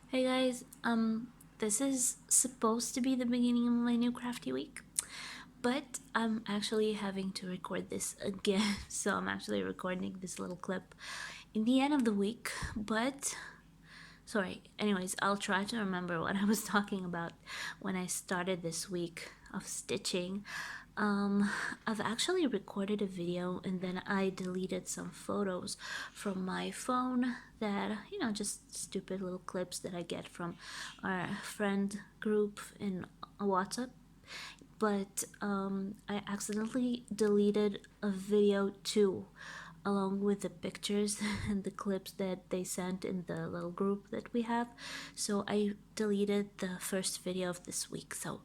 Hey guys, this is supposed to be the beginning of my new crafty week, but I'm actually having to record this again, so I'm actually recording this little clip in the end of the week, but sorry. Anyways, I'll try to remember what I was talking about when I started this week of stitching. Um, I've actually recorded a video and then I deleted some photos from my phone that, just stupid little clips that I get from our friend group in WhatsApp. But I accidentally deleted a video too, along with the pictures and the clips that they sent in the little group that we have. So I deleted the first video of this week. So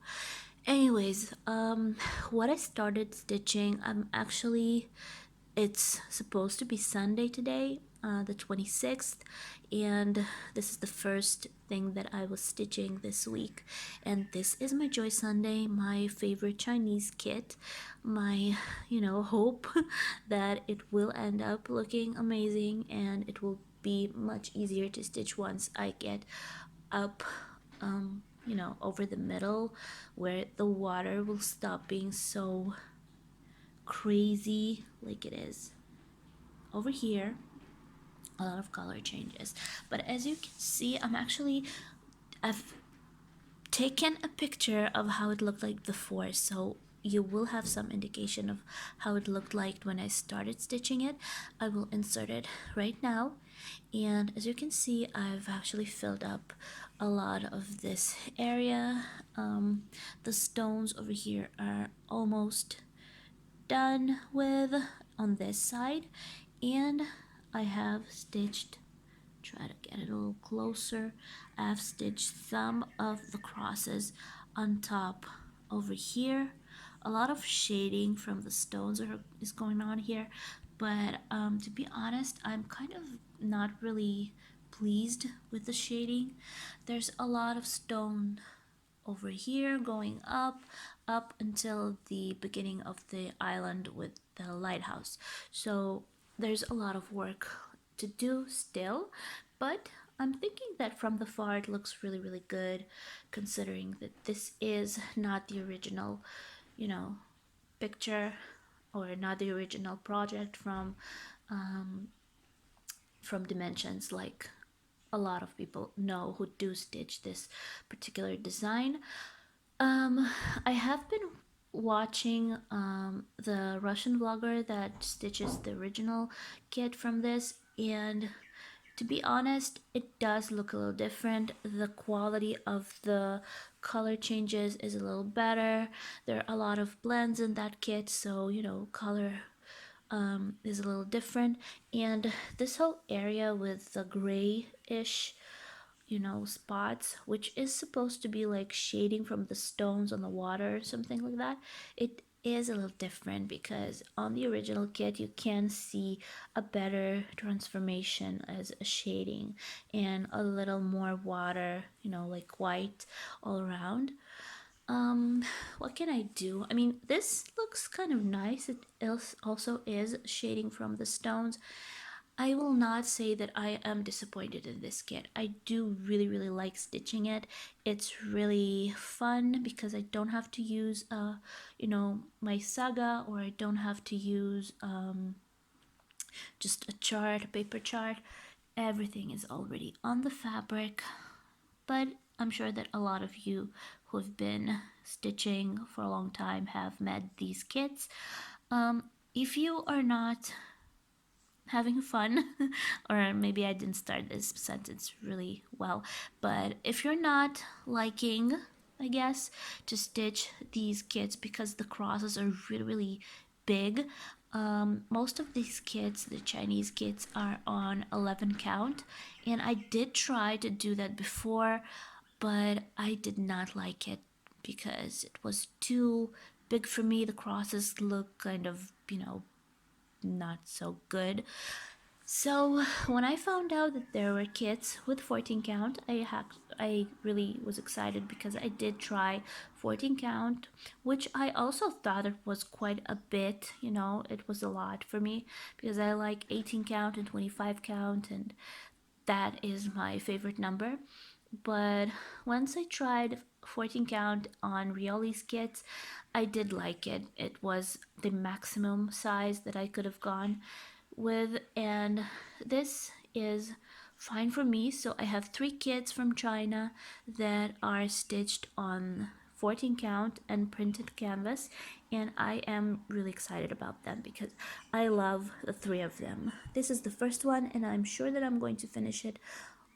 anyways, what I started stitching, it's supposed to be Sunday today, the 26th, and this is the first thing that I was stitching this week. And this is my Joy Sunday, my favorite Chinese kit, my, hope that it will end up looking amazing and it will be much easier to stitch once I get up over the middle where the water will stop being so crazy like it is over here. A lot of color changes, but as you can see, I've taken a picture of how it looked like before, so you will have some indication of how it looked like when I started stitching it. I will insert it right now, and as you can see, I've actually filled up a lot of this area. The stones over here are almost done with on this side, and I have stitched, try to get it a little closer, I've stitched some of the crosses on top over here. A lot of shading from the stones is going on here, but to be honest, I'm kind of not really pleased with the shading. There's a lot of stone over here going up until the beginning of the island with the lighthouse. So there's a lot of work to do still, but I'm thinking that from the far it looks really good, considering that this is not the original, picture, or not the original project from Dimensions, like a lot of people know who do stitch this particular design. um, I have been watching the Russian vlogger that stitches the original kit from this, and to be honest, it does look a little different. The quality of the color changes is a little better. There are a lot of blends in that kit, so color is a little different. And this whole area with the grayish spots, which is supposed to be like shading from the stones on the water or something like that, it is a little different because on the original kit you can see a better transformation as a shading and a little more water, like white all around. What can I do? I mean, this looks kind of nice. It also is shading from the stones. I will not say that I am disappointed in this kit. I do really like stitching it. It's really fun because I don't have to use my saga, or I don't have to use just a chart, a paper chart. Everything is already on the fabric. But I'm sure that a lot of you who have been stitching for a long time have met these kits. If you are not having fun, or maybe I didn't start this sentence really well, but if you're not liking, I guess, to stitch these kits because the crosses are really big, most of these kits, the Chinese kits, are on 11 count, and I did try to do that before, but I did not like it because it was too big for me. The crosses look kind of, not so good. So when I found out that there were kits with 14 count, I really was excited because I did try 14 count, which I also thought it was quite a bit, it was a lot for me because I like 18 count and 25 count, and that is my favorite number. but once I tried 14 count on Rioli's kits, I did like it. It was the maximum size that I could have gone with, and this is fine for me. So I have 3 kits from China that are stitched on 14 count and printed canvas, and I am really excited about them because I love the 3 of them. This is the first one, and I'm sure that I'm going to finish it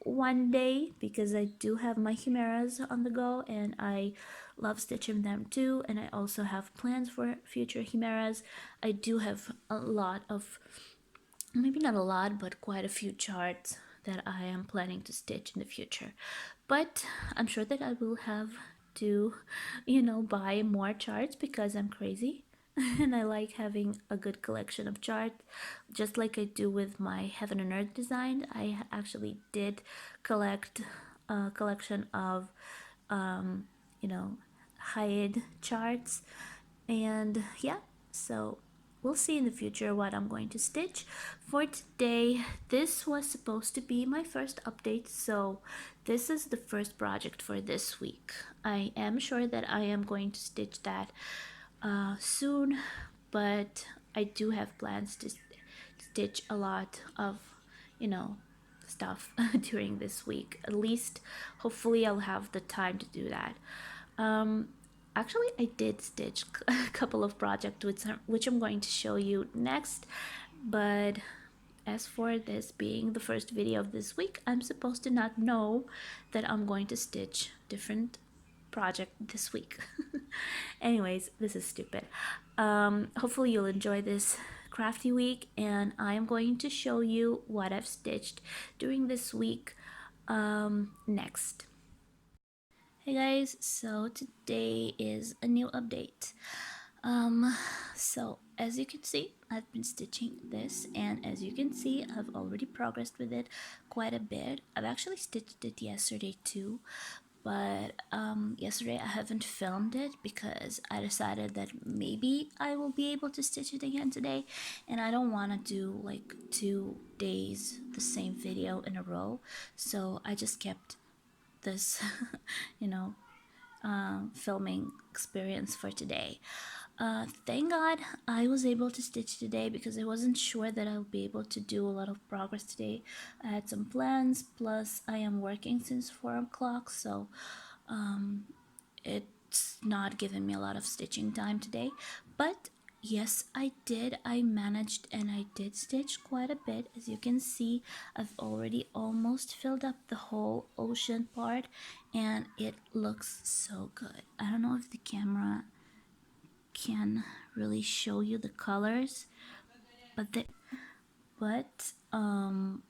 one day because I do have my chimeras on the go and I love stitching them too, and I also have plans for future chimeras. I do have a lot of, maybe not a lot, but quite a few charts that I am planning to stitch in the future. But I'm sure that I will have to, buy more charts because I'm crazy. And I like having a good collection of charts, just like I do with my Heaven and Earth design. I actually did collect a collection of, um, you know, HAED charts, and yeah, so we'll see in the future what I'm going to stitch. For today, this was supposed to be my first update, so this is the first project for this week. I am sure that I am going to stitch that soon, but I do have plans to stitch a lot of, you know, stuff during this week. At least, hopefully, I'll have the time to do that. Um, Actually, I did stitch a couple of projects which I'm going to show you next, but as for this being the first video of this week, I'm supposed to not know that I'm going to stitch different project this week. Anyways, this is stupid. Hopefully you'll enjoy this crafty week, and I'm going to show you what I've stitched during this week next. Hey guys, so today is a new update. So as you can see, I've been stitching this, and as you can see, I've already progressed with it quite a bit. I've actually stitched it yesterday too, but yesterday I haven't filmed it because I decided that maybe I will be able to stitch it again today, and I don't want to do like 2 days the same video in a row, so I just kept this you know filming experience for today. Thank God I was able to stitch today because I wasn't sure that I'll be able to do a lot of progress today. I had some plans, plus I am working since 4 o'clock, so it's not giving me a lot of stitching time today. But yes, I did. I managed and I did stitch quite a bit. As you can see, I've already almost filled up the whole ocean part, and it looks so good. I don't know if the camera can really show you the colors, but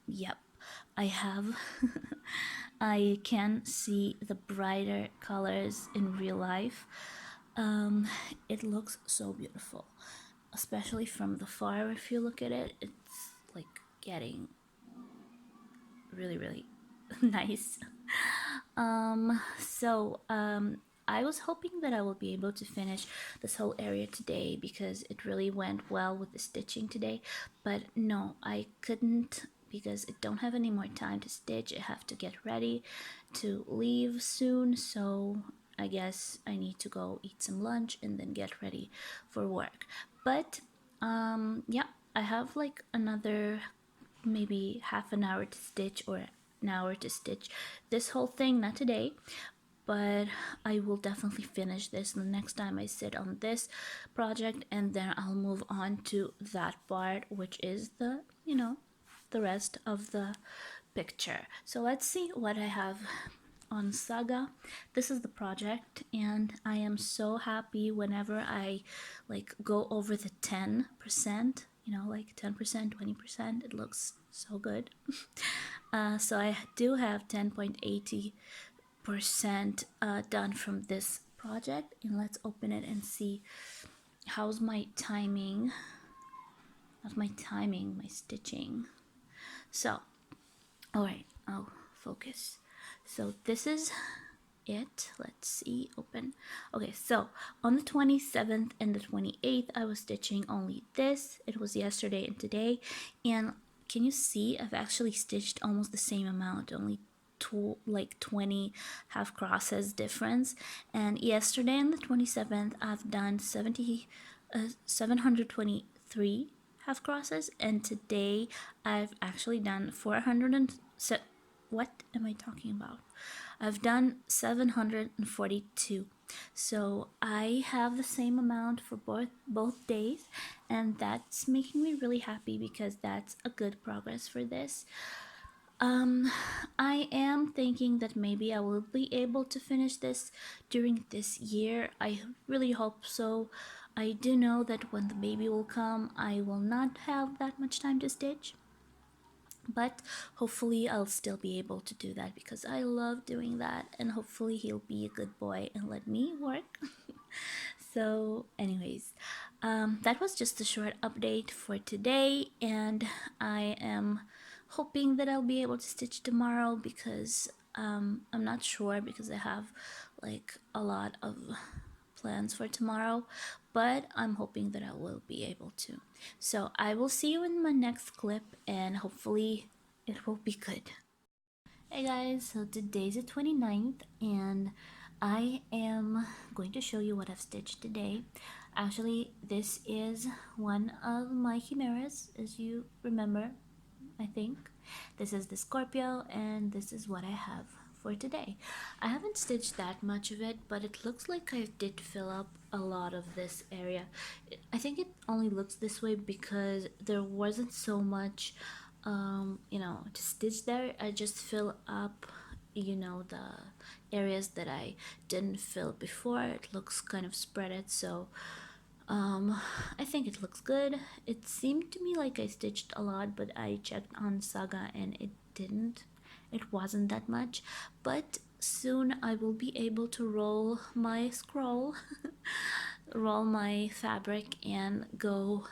yep, I have I can see the brighter colors in real life. It looks so beautiful, especially from the far. If you look at it, it's like getting really nice. I was hoping that I will be able to finish this whole area today because it really went well with the stitching today, but no, I couldn't because I don't have any more time to stitch. I have to get ready to leave soon, so I guess I need to go eat some lunch and then get ready for work. But yeah, I have like another maybe half an hour to stitch or an hour to stitch this whole thing, not today, but I will definitely finish this the next time I sit on this project, and then I'll move on to that part, which is the the rest of the picture. So let's see what I have on Saga. This is the project, and I am so happy whenever I like go over the 10%, like 10%, 20%. It looks so good. So I do have 10.80% done from this project, and let's open it and see how's my timing. My stitching. So, all right, I'll focus. So this is it. Let's see, open. Okay, so on the 27th and the 28th, I was stitching only this. It was yesterday and today, and can you see I've actually stitched almost the same amount, only like 20 half crosses difference. And yesterday on the 27th I've done 723 half crosses, and today I've actually done 400 and what am I talking about? I've done 742. So I have the same amount for both days, and that's making me really happy because that's a good progress for this. I am thinking that maybe I will be able to finish this during this year. I really hope so. I do know that when the baby will come, I will not have that much time to stitch, but hopefully I'll still be able to do that because I love doing that, and hopefully he'll be a good boy and let me work. So anyways, that was just a short update for today, and I am hoping that I'll be able to stitch tomorrow because I'm not sure because I have like a lot of plans for tomorrow, but I'm hoping that I will be able to. So I will see you in my next clip, and hopefully it will be good. Hey guys, so today's the 29th, and I am going to show you what I've stitched today. Actually, this is one of my chimeras, as you remember, I think. This is the Scorpio, and this is what I have for today. I haven't stitched that much of it, but it looks like I did fill up a lot of this area. I think it only looks this way because there wasn't so much to stitch there. I just fill up the areas that I didn't fill before. It looks kind of spreaded, so I think it looks good. It seemed to me like I stitched a lot, but I checked on Saga and it wasn't that much. But soon I will be able to roll my scroll roll my fabric and go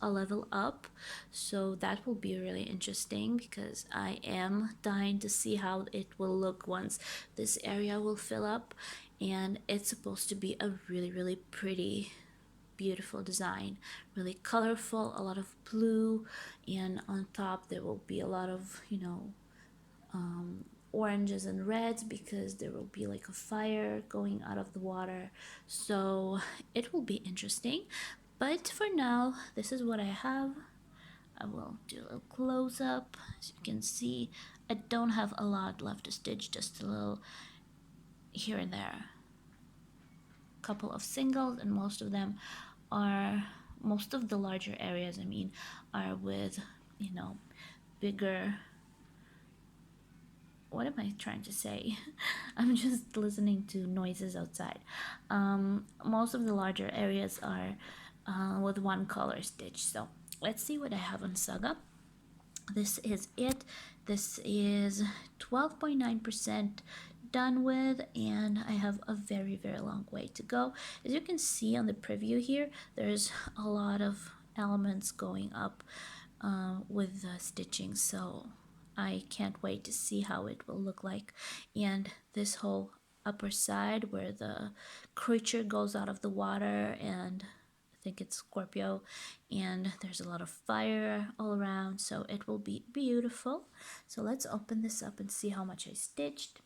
a level up, so that will be really interesting because I am dying to see how it will look once this area will fill up. And it's supposed to be a really pretty, beautiful design, really colorful, a lot of blue, and on top there will be a lot of oranges and reds because there will be like a fire going out of the water, so it will be interesting. But for now, this is what I have. I will do a little close up. As you can see, I don't have a lot left to stitch, just a little here and there, couple of singles, and most of the larger areas, I mean, are with bigger, what am I trying to say? I'm just listening to noises outside. Most of the larger areas are with one color stitch. So let's see what I have on Saga. This is it. This is 12.9% done with, and I have a very long way to go. As you can see on the preview here, there's a lot of elements going up with the stitching, so I can't wait to see how it will look like. And this whole upper side where the creature goes out of the water, and I think it's Scorpio, and there's a lot of fire all around, so it will be beautiful. So let's open this up and see how much I stitched.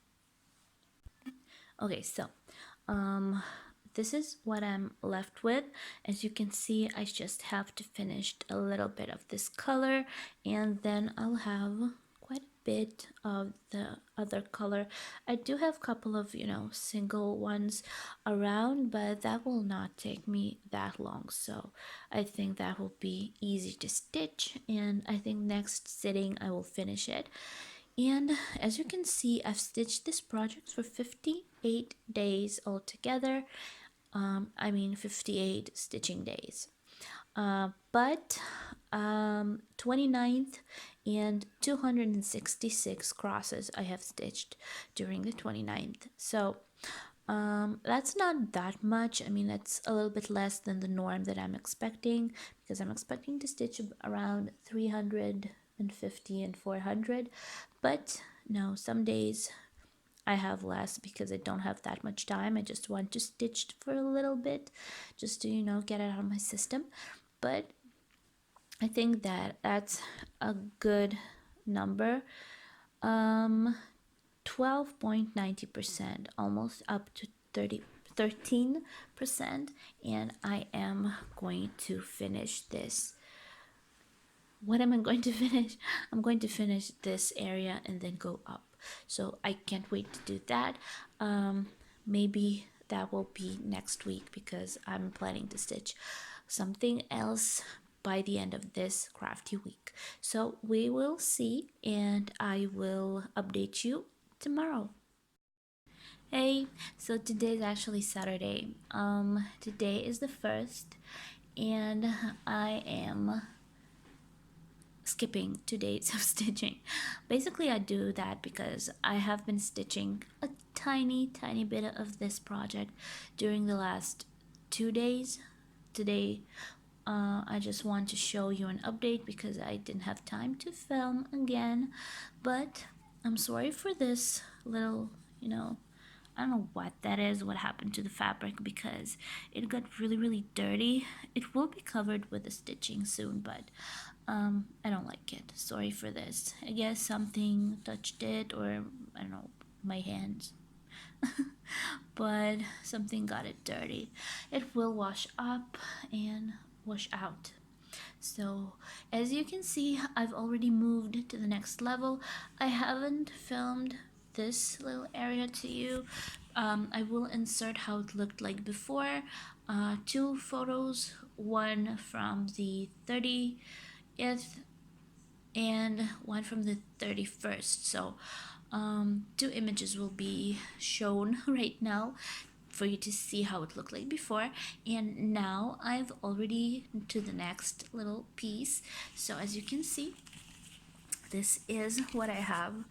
Okay, so this is what I'm left with. As you can see, I just have to finish a little bit of this color, and then I'll have quite a bit of the other color. I do have a couple of single ones around, but that will not take me that long, so I think that will be easy to stitch, and I think next sitting I will finish it. And as you can see, I've stitched this project for 58 days altogether. I mean 58 stitching days. But 29th and 266 crosses I have stitched during the 29th. So that's not that much. I mean, that's a little bit less than the norm that I'm expecting, because I'm expecting to stitch around 350 and 400, but no, some days I have less because I don't have that much time. I just want to stitch for a little bit just to get it out of my system. But I think that that's a good number. 12.90%, almost up to 13%, and I am going to finish this. What am I going to finish? I'm going to finish this area and then go up. So I can't wait to do that. Maybe that will be next week because I'm planning to stitch something else by the end of this crafty week. So we will see, and I will update you tomorrow. Hey, so today is actually Saturday. Today is the 1st, and I am skipping 2 days of stitching. Basically, I do that because I have been stitching a tiny bit of this project during the last 2 days. Today, I just want to show you an update because I didn't have time to film again, but I'm sorry for this little, I don't know what that is, what happened to the fabric, because it got really dirty. It will be covered with the stitching soon, but I don't like it. Sorry for this. I guess something touched it, or I don't know, my hands. But something got it dirty. It will wash up and wash out. So as you can see, I've already moved to the next level. I haven't filmed this little area to you. I will insert how it looked like before. 2 photos, one from the 30th and one from the 31st. So 2 images will be shown right now for you to see how it looked like before, and now I've already to the next little piece. So as you can see, this is what I have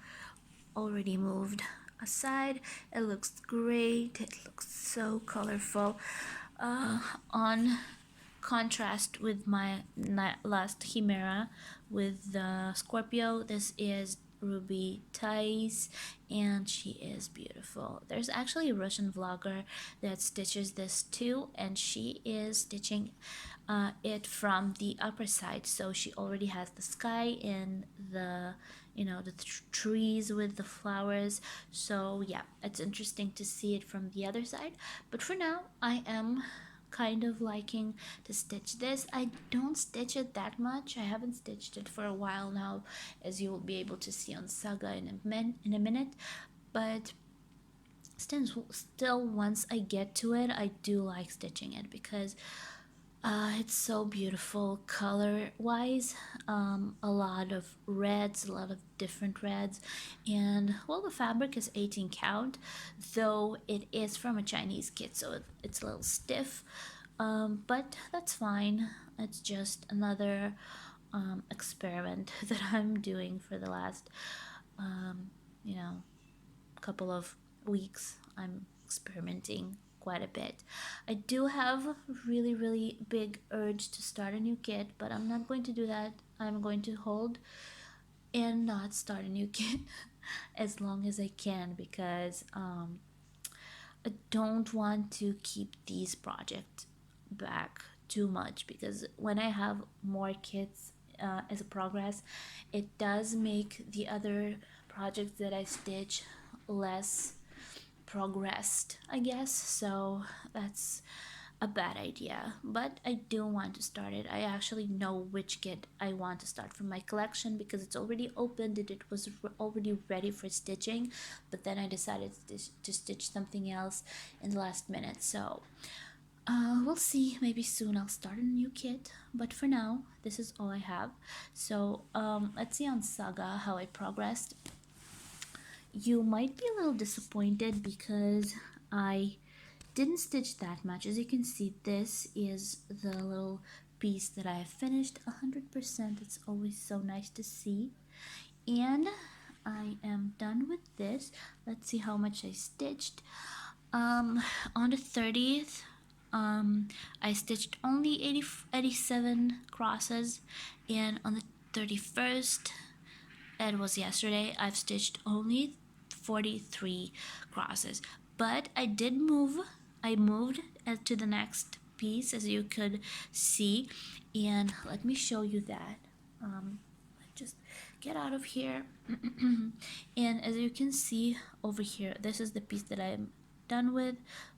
already moved aside. It looks great. It looks so colorful, on contrast with my last Chimera with the Scorpio. This is Ruby Thais, and she is beautiful. There's actually a Russian vlogger that stitches this too, and she is stitching it from the upper side, so she already has the sky and the the trees with the flowers. So yeah, it's interesting to see it from the other side, but for now I am kind of liking to stitch this. I don't stitch it that much. I haven't stitched it for a while now, as you will be able to see on Saga in a minute, but still once I get to it, I do like stitching it because it's so beautiful color wise. A lot of reds, a lot of different reds, and well, the fabric is 18 count, though it is from a Chinese kit, so it's a little stiff, but that's fine. It's just another experiment that I'm doing for the last you know couple of weeks. I'm experimenting quite a bit. I do have a really big urge to start a new kit, but I'm not going to do that. I'm going to hold and not start a new kit as long as I can, because I don't want to keep these projects back too much, because when I have more kits as a progress, it does make the other projects that I stitch less progressed, I guess. So that's a bad idea, but I do want to start it. I actually know which kit I want to start from my collection because it's already opened and it was already ready for stitching, but then I decided to stitch something else in the last minute. So we'll see, maybe soon I'll start a new kit, but for now this is all I have. So let's see on Saga how I progressed. You might be a little disappointed because I didn't stitch that much. As you can see, this is the little piece that I have finished 100%. It's always so nice to see, and I am done with this. Let's see how much I stitched. On the 30th, I stitched only 87 crosses, and on the 31st, it was yesterday, I've stitched only 43 crosses, but I did move. I moved to the next piece, as you could see, and let me show you that. Just get out of here. And as you can see over here, this is the piece that I'm done with.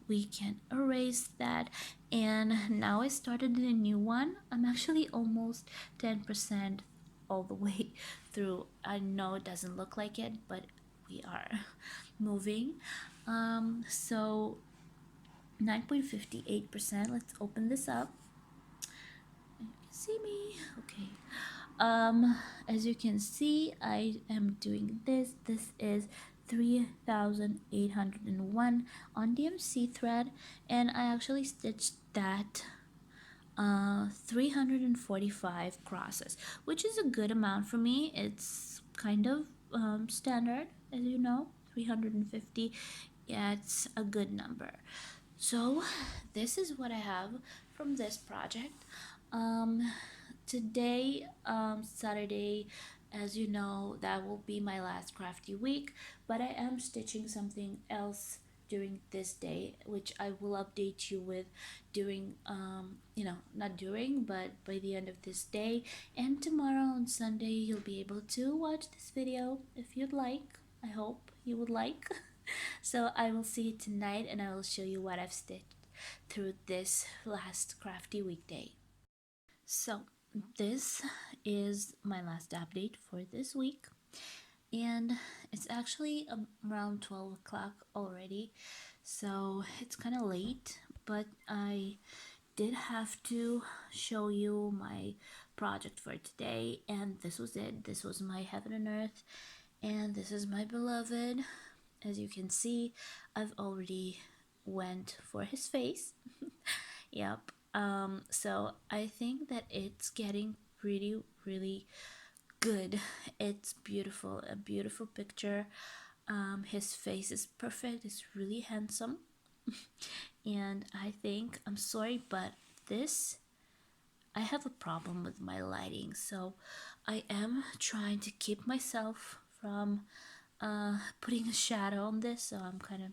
We can erase that, and now I started a new one. I'm actually almost 10% all the way through. I know it doesn't look like it, but we are moving. So 9.58%. Let's open this up. You can see me. Okay. As you can see, I am doing this. This is 3,801 on DMC thread, and I actually stitched that 345 crosses, which is a good amount for me. It's kind of standard, as you know, 350. Yeah, it's a good number. So this is what I have from this project. Today, Saturday, as you know, that will be my last crafty week, but I am stitching something else during this day, which I will update you with during, not during, but by the end of this day. And tomorrow on Sunday, you'll be able to watch this video if you'd like. I hope you would like. So I will see you tonight, and I will show you what I've stitched through this last crafty weekday. So this is my last update for this week, and it's actually around 12 o'clock already, so it's kind of late, but I did have to show you my project for today, and this was it. This was my heaven and earth, and this is my beloved. As you can see, I've already went for his face. Yep. So I think that it's getting really good. It's beautiful, a beautiful picture. His face is perfect. It's really handsome. And I think, I'm sorry, but I have a problem with my lighting, so I am trying to keep myself from putting a shadow on this, so I'm kind of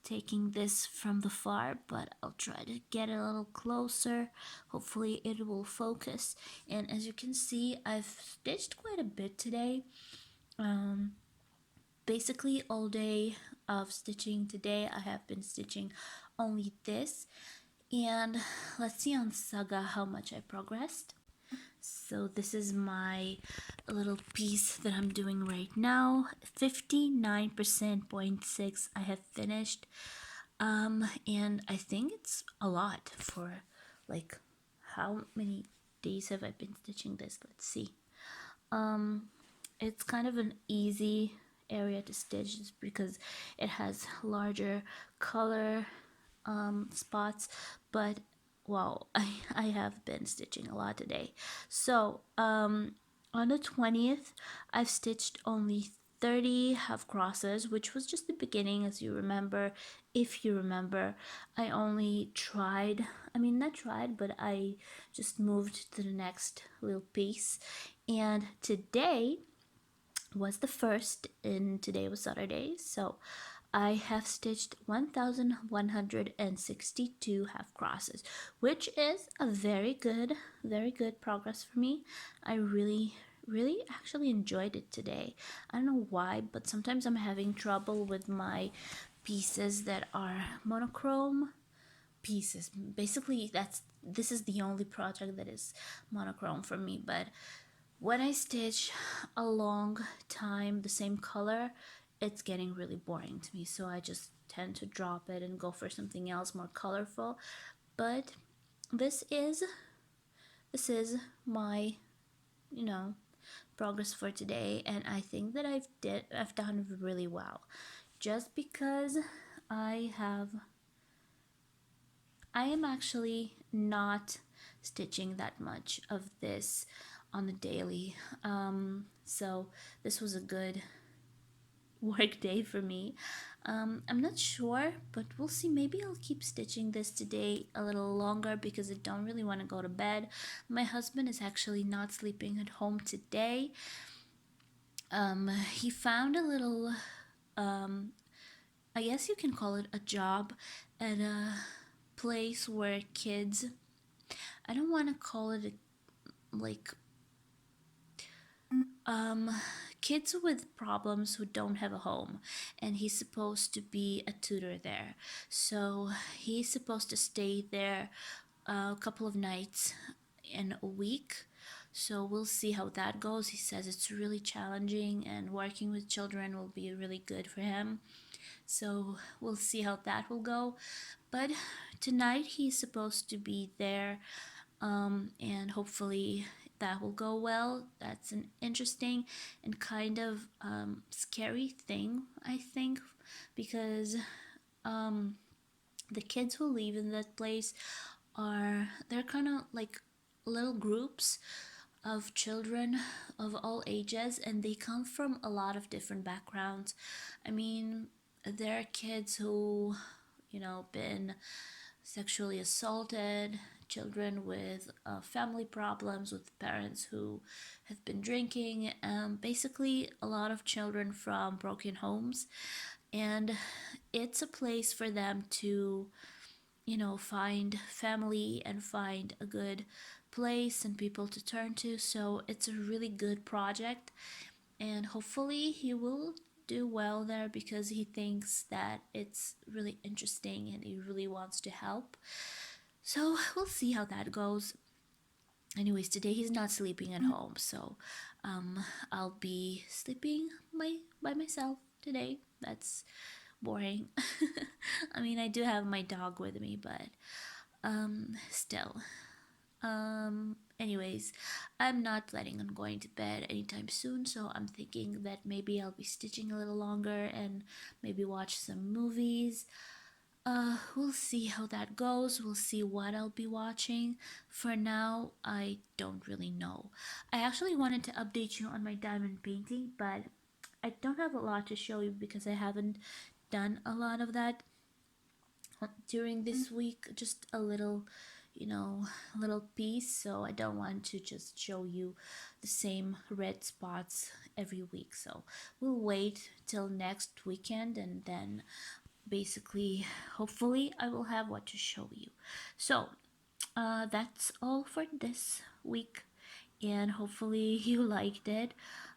taking this from the far, but I'll try to get it a little closer. Hopefully it will focus. And as you can see, I've stitched quite a bit today. Basically all day of stitching today, I have been stitching only this. And let's see on Saga how much I progressed. So this is my little piece that I'm doing right now. 59.6% I have finished. And I think it's a lot for, like, how many days have I been stitching this? Let's see. It's kind of an easy area to stitch just because it has larger color spots, but wow, I have been stitching a lot today. So on the 20th, I've stitched only 30 half crosses, which was just the beginning. As you remember, if you remember, I only tried, not tried, but I just moved to the next little piece. And today was the first, and today was Saturday, so I have stitched 1,162 half crosses, which is a very good progress for me. I really actually enjoyed it today. I don't know why, but sometimes I'm having trouble with my pieces that are monochrome pieces. Basically, this is the only project that is monochrome for me, but when I stitch a long time the same color, it's getting really boring to me, so I just tend to drop it and go for something else more colorful. But this is my progress for today, and I think that I've done really well, just because I am actually not stitching that much of this on the daily, so this was a good work day for me. I'm not sure, but we'll see. Maybe I'll keep stitching this today a little longer because I don't really want to go to bed. My husband is actually not sleeping at home today. He found a little, I guess you can call it a job, at a place where kids, I don't want to call it like um, kids with problems who don't have a home, and he's supposed to be a tutor there. So he's supposed to stay there a couple of nights in a week. So we'll see how that goes. He says it's really challenging, and working with children will be really good for him. So we'll see how that will go. But tonight he's supposed to be there, and hopefully that will go well. That's an interesting and kind of scary thing, I think, because the kids who live in that place they're kind of like little groups of children of all ages, and they come from a lot of different backgrounds. I mean, there are kids who, been sexually assaulted, children with family problems, with parents who have been drinking, basically a lot of children from broken homes. And it's a place for them to, find family and find a good place and people to turn to. So it's a really good project, and hopefully he will do well there because he thinks that it's really interesting and he really wants to help. So we'll see how that goes. Anyways, today he's not sleeping at home, so I'll be sleeping by myself today. That's boring. I mean, I do have my dog with me, but still. Anyways, I'm not planning on going to bed anytime soon, so I'm thinking that maybe I'll be stitching a little longer and maybe watch some movies. We'll see how that goes. We'll see what I'll be watching. For now, I don't really know. I actually wanted to update you on my diamond painting, but I don't have a lot to show you because I haven't done a lot of that during this week. Just a little, a little piece. So I don't want to just show you the same red spots every week. So we'll wait till next weekend, and then basically, hopefully, I will have what to show you. So that's all for this week, and hopefully you liked it.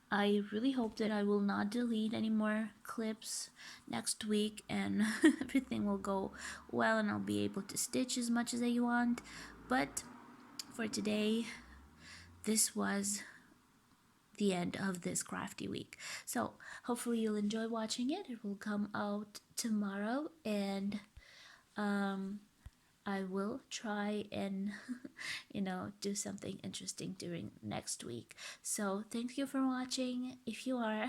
I really hope that I will not delete any more clips next week, and everything will go well and I'll be able to stitch as much as I want. But for today, this was the end of this crafty week. So hopefully you'll enjoy watching it. It will come out tomorrow, and I will try and do something interesting during next week. So thank you for watching. If you are,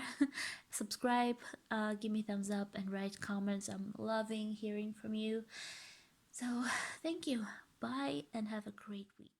subscribe, give me thumbs up, and write comments. I'm loving hearing from you. So thank you. Bye, and have a great week.